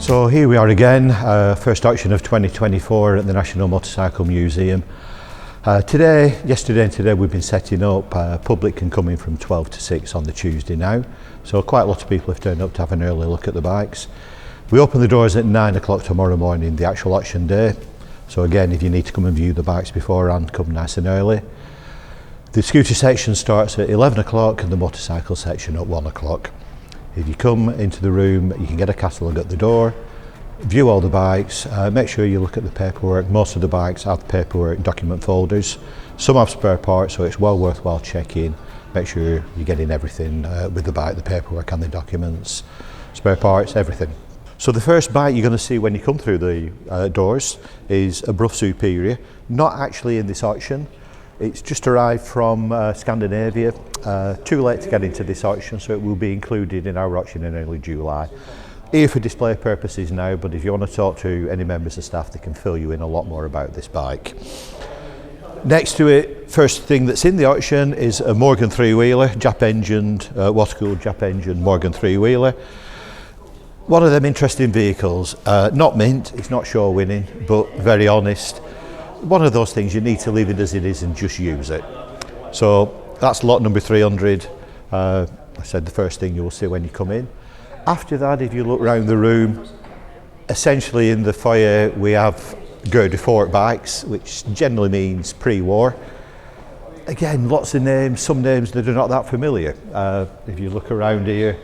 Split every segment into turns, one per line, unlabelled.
So here we are again, first auction of 2024 at the National Motorcycle Museum. Yesterday and today we've been setting up. Public can come in from 12 to 6 on the Tuesday now. So quite a lot of people have turned up to have an early look at the bikes. We open the doors at 9 o'clock tomorrow morning, the actual auction day. So again, if you need to come and view the bikes beforehand, come nice and early. The scooter section starts at 11 o'clock and the motorcycle section at 1 o'clock. If you come into the room, you can get a catalogue at the door, view all the bikes, make sure you look at the paperwork. Most of the bikes have paperwork document folders. Some have spare parts, so it's well worthwhile checking. Make sure you're getting everything with the bike, the paperwork and the documents, spare parts, everything. So the first bike you're going to see when you come through the doors is a Brough Superior, not actually in this auction. It's just arrived from Scandinavia, too late to get into this auction, so it will be included in our auction in early July. Here for display purposes now, but if you want to talk to any members of staff, they can fill you in a lot more about this bike. Next to it, first thing that's in the auction is a Morgan three-wheeler, Jap-engined, water-cooled Jap-engined Morgan three-wheeler. One of them interesting vehicles, not mint, it's not show winning, but very honest. One of those things you need to leave it as it is and just use it. So that's lot number 300. I said the first thing you will see when you come in. After that, if you look around the room, essentially in the foyer we have Guerre de Fort bikes, which generally means pre-war. Again, lots of names, some names that are not that familiar. If you look around here,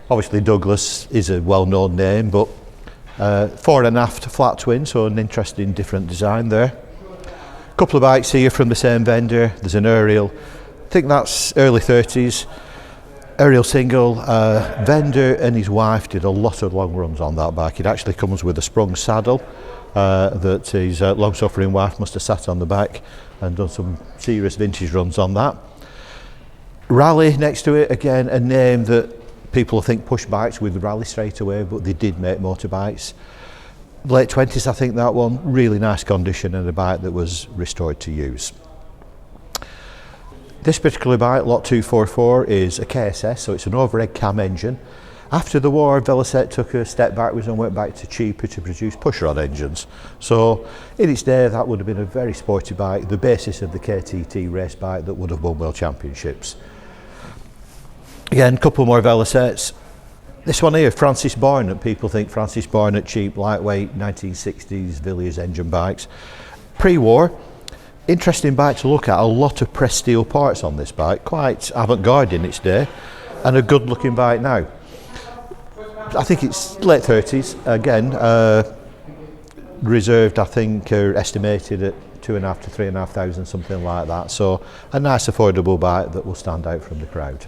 obviously Douglas is a well-known name, but fore and aft flat twin, so an interesting different design there. Couple of bikes here from the same vendor. There's an Ariel, I think that's early 30s, Ariel single. Vendor and his wife did a lot of long runs on that bike. It actually comes with a sprung saddle that his long-suffering wife must have sat on the back and done some serious vintage runs on that. Rally next to it, again a name that people think push bikes with Rally straight away, but they did make motorbikes. Late 20s, I think that one, really nice condition and a bike that was restored to use. This particular bike, lot 244, is a KSS, so it's an overhead cam engine. After the war, Velocet took a step backwards and went back to cheaper to produce pushrod engines. So in its day, that would have been a very sporty bike, the basis of the KTT race bike that would have won world championships. Again, a couple more Velocets. This one here, Francis Barnett. People think Francis Barnett cheap, lightweight, 1960s Villiers engine bikes. Pre-war, interesting bike to look at. A lot of pressed steel parts on this bike, quite avant-garde in its day, and a good looking bike now. I think it's late 30s. Again, reserved, I think, are estimated at 2,500 to 3,500, something like that. So a nice affordable bike that will stand out from the crowd.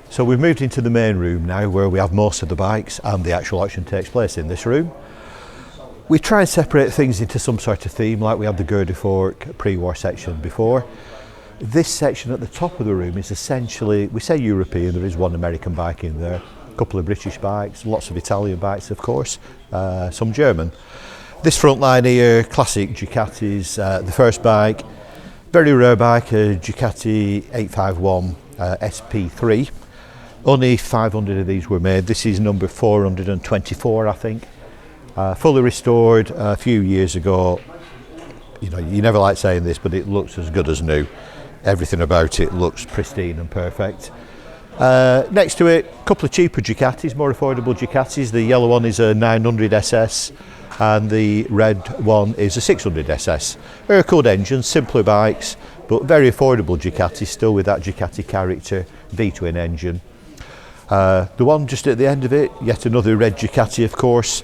So we've moved into the main room now, where we have most of the bikes, and the actual auction takes place in this room. We try and separate things into some sort of theme, like we had the Guerre de Fort pre-war section before. This section at the top of the room is essentially, we say European, there is one American bike in there, a couple of British bikes, lots of Italian bikes of course, some German. This front line here, classic Ducatis, the first bike, very rare bike, a Ducati 851 SP3. Only 500 of these were made. This is number 424, I think. Fully restored a few years ago. You know, you never like saying this, but it looks as good as new. Everything about it looks pristine and perfect. Next to it, a couple of cheaper Ducatis, more affordable Ducatis. The yellow one is a 900 SS and the red one is a 600 SS. Air-cooled engines, simpler bikes, but very affordable Ducatis, still with that Ducati character, V-twin engine. The one just at the end of it, yet another red Ducati of course.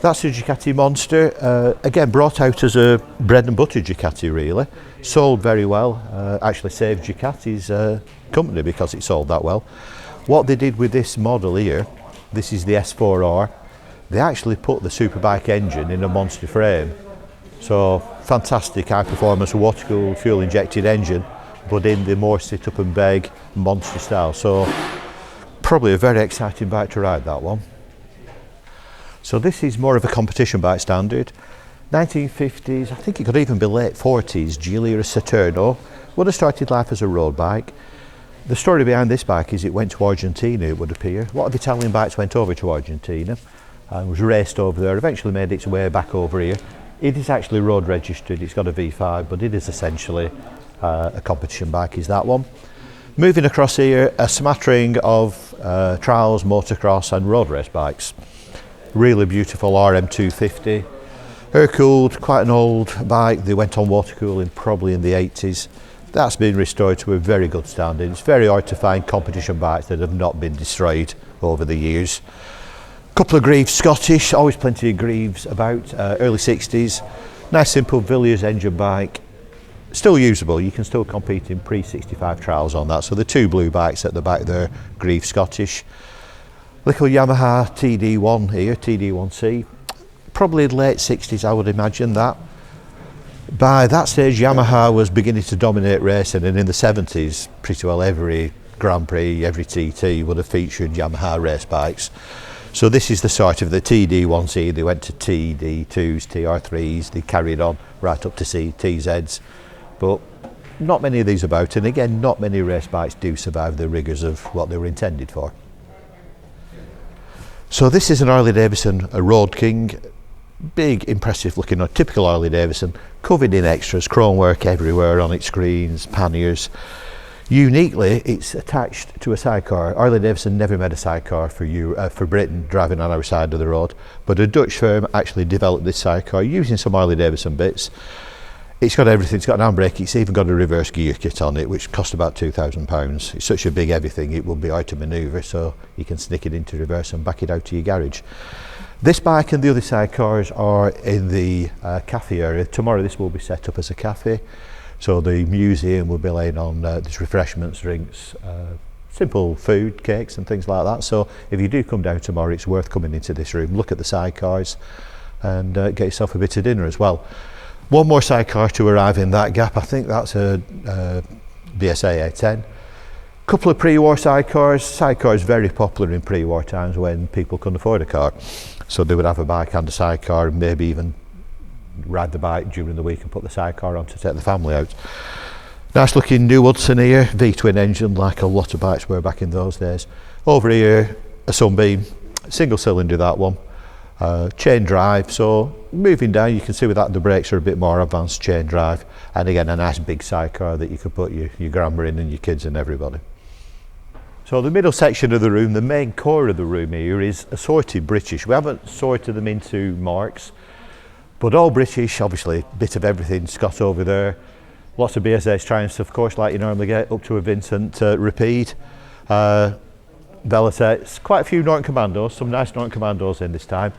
That's a Ducati Monster, again brought out as a bread and butter Ducati really. Sold very well, actually saved Ducati's company because it sold that well. What they did with this model here, this is the S4R, they actually put the Superbike engine in a Monster frame. So fantastic high performance water-cooled fuel injected engine, but in the more sit up and beg Monster style. So probably a very exciting bike to ride, that one. So this is more of a competition bike standard. 1950s, I think it could even be late 40s, Giulia Saturno. Would have started life as a road bike. The story behind this bike is it went to Argentina, it would appear. A lot of Italian bikes went over to Argentina. and was raced over there, eventually made its way back over here. It is actually road registered, it's got a V5, but it is essentially a competition bike, is that one. Moving across here, a smattering of trials, motocross and road race bikes. Really beautiful RM250. Air-cooled, quite an old bike. They went on water cooling probably in the 80s. That's been restored to a very good standing. It's very hard to find competition bikes that have not been destroyed over the years. Couple of Greaves Scottish, always plenty of Greaves about, early 60s. Nice simple Villiers engine bike. Still usable, you can still compete in pre-65 trials on that. So the two blue bikes at the back there, Greaves Scottish. Little Yamaha TD1 here, TD1C. Probably late 60s, I would imagine that. By that stage, Yamaha was beginning to dominate racing, and in the 70s, pretty well every Grand Prix, every TT would have featured Yamaha race bikes. So this is the sort of the TD1C, they went to TD2s, TR3s, they carried on right up to TZs. But not many of these about, and again, not many race bikes do survive the rigours of what they were intended for. So this is an Harley Davidson, a Road King. Big, impressive looking, typical Harley Davidson, covered in extras, chrome work everywhere on its screens, panniers. Uniquely, it's attached to a sidecar. Harley Davidson never made a sidecar for Britain, driving on our side of the road, but a Dutch firm actually developed this sidecar using some Harley Davidson bits. It's got everything, it's got an handbrake, it's even got a reverse gear kit on it, which cost about £2,000. It's such a big heavy thing, it will be hard to manoeuvre, so you can sneak it into reverse and back it out to your garage. This bike and the other sidecars are in the cafe area. Tomorrow this will be set up as a cafe, so the museum will be laying on there's refreshments, drinks, simple food, cakes and things like that. So if you do come down tomorrow, it's worth coming into this room, look at the sidecars and get yourself a bit of dinner as well. One more sidecar to arrive in that gap, I think that's a BSA A10. Couple of pre-war sidecars very popular in pre-war times when people couldn't afford a car. So they would have a bike and a sidecar, and maybe even ride the bike during the week and put the sidecar on to take the family out. Nice looking new Hudson here, V-twin engine like a lot of bikes were back in those days. Over here, a Sunbeam, single cylinder that one, chain drive, so moving down you can see with that the brakes are a bit more advanced chain drive, and again a nice big sidecar that you could put your grandma in and your kids and everybody. So the middle section of the room, the main core of the room here is assorted British. We haven't sorted them into marks, but all British, obviously, bit of everything. Scott over there, lots of BSA's Triumphs, of course, like you normally get, up to a Vincent Rapide, Velocets, quite a few Norton Commandos, some nice Norton Commandos in this time.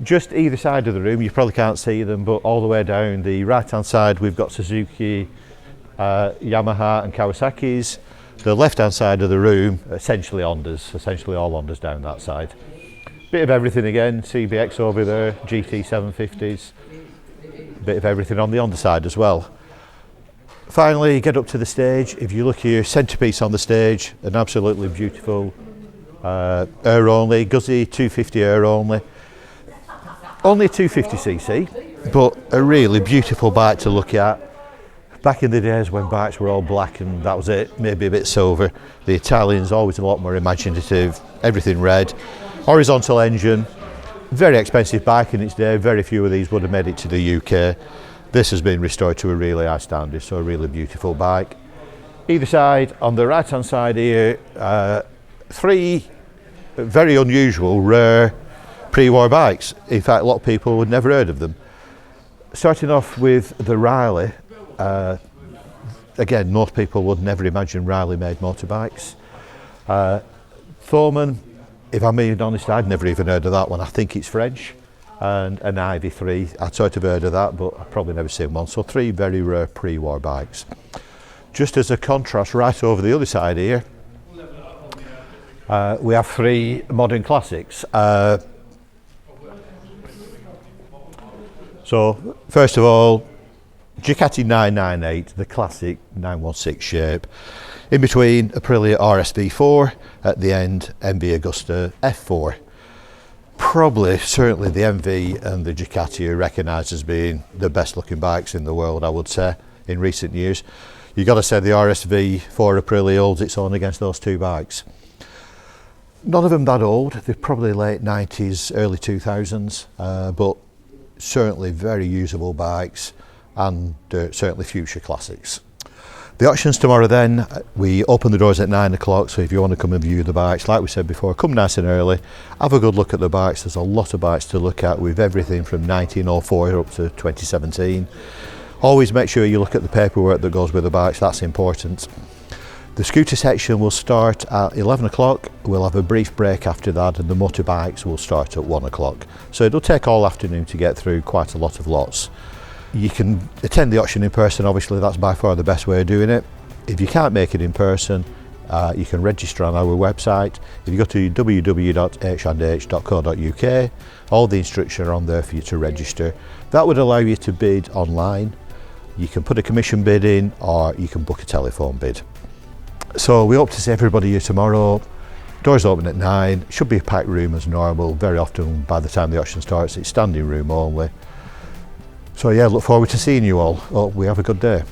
Just either side of the room, you probably can't see them, but all the way down the right-hand side, we've got Suzuki, Yamaha and Kawasaki's. The left-hand side of the room, essentially Hondas, essentially all Hondas down that side. Bit of everything again, CBX over there, GT 750s, bit of everything on the Honda side as well. Finally, get up to the stage. If you look here, Centerpiece on the stage, an absolutely beautiful air only, Guzzi 250 air only. Only a 250cc, but a really beautiful bike to look at. Back in the days when bikes were all black and that was it, maybe a bit silver, the Italians always a lot more imaginative, everything red, horizontal engine, very expensive bike in its day, very few of these would have made it to the UK. This has been restored to a really high standard, so a really beautiful bike. Either side, on the right hand side here, three very unusual, rare pre-war bikes. In fact, a lot of people would never heard of them. Starting off with the Riley. Again, most people would never imagine Riley made motorbikes. Thorman, if I'm being honest, I'd never even heard of that one. I think it's French. And an Ivy 3, I'd sort of heard of that, but I've probably never seen one. So three very rare pre-war bikes. Just as a contrast, right over the other side here, we have three modern classics. So first of all, Ducati 998, the classic 916 shape. In between, Aprilia RSV4, at the end, MV Agusta F4. Probably, certainly the MV and the Ducati are recognised as being the best looking bikes in the world, I would say, in recent years. You've got to say the RSV4 Aprilia holds its own against those two bikes. None of them that old, they're probably late 90s, early 2000s, but certainly very usable bikes and certainly future classics. The auction's tomorrow then. We open the doors at 9 o'clock, so if you want to come and view the bikes, like we said before, come nice and early, have a good look at the bikes. There's a lot of bikes to look at with everything from 1904 up to 2017. Always make sure you look at the paperwork that goes with the bikes, that's important. The scooter section will start at 11 o'clock, we'll have a brief break after that, and the motorbikes will start at 1 o'clock. So it'll take all afternoon to get through quite a lot of lots. You can attend the auction in person, obviously that's by far the best way of doing it. If you can't make it in person, you can register on our website. If you go to www.h&h.co.uk, all the instructions are on there for you to register. That would allow you to bid online. You can put a commission bid in, or you can book a telephone bid. So we hope to see everybody here tomorrow. Doors open at 9, should be a packed room as normal. Very often by the time the auction starts it's standing room only. So yeah, look forward to seeing you all. Hope we have a good day.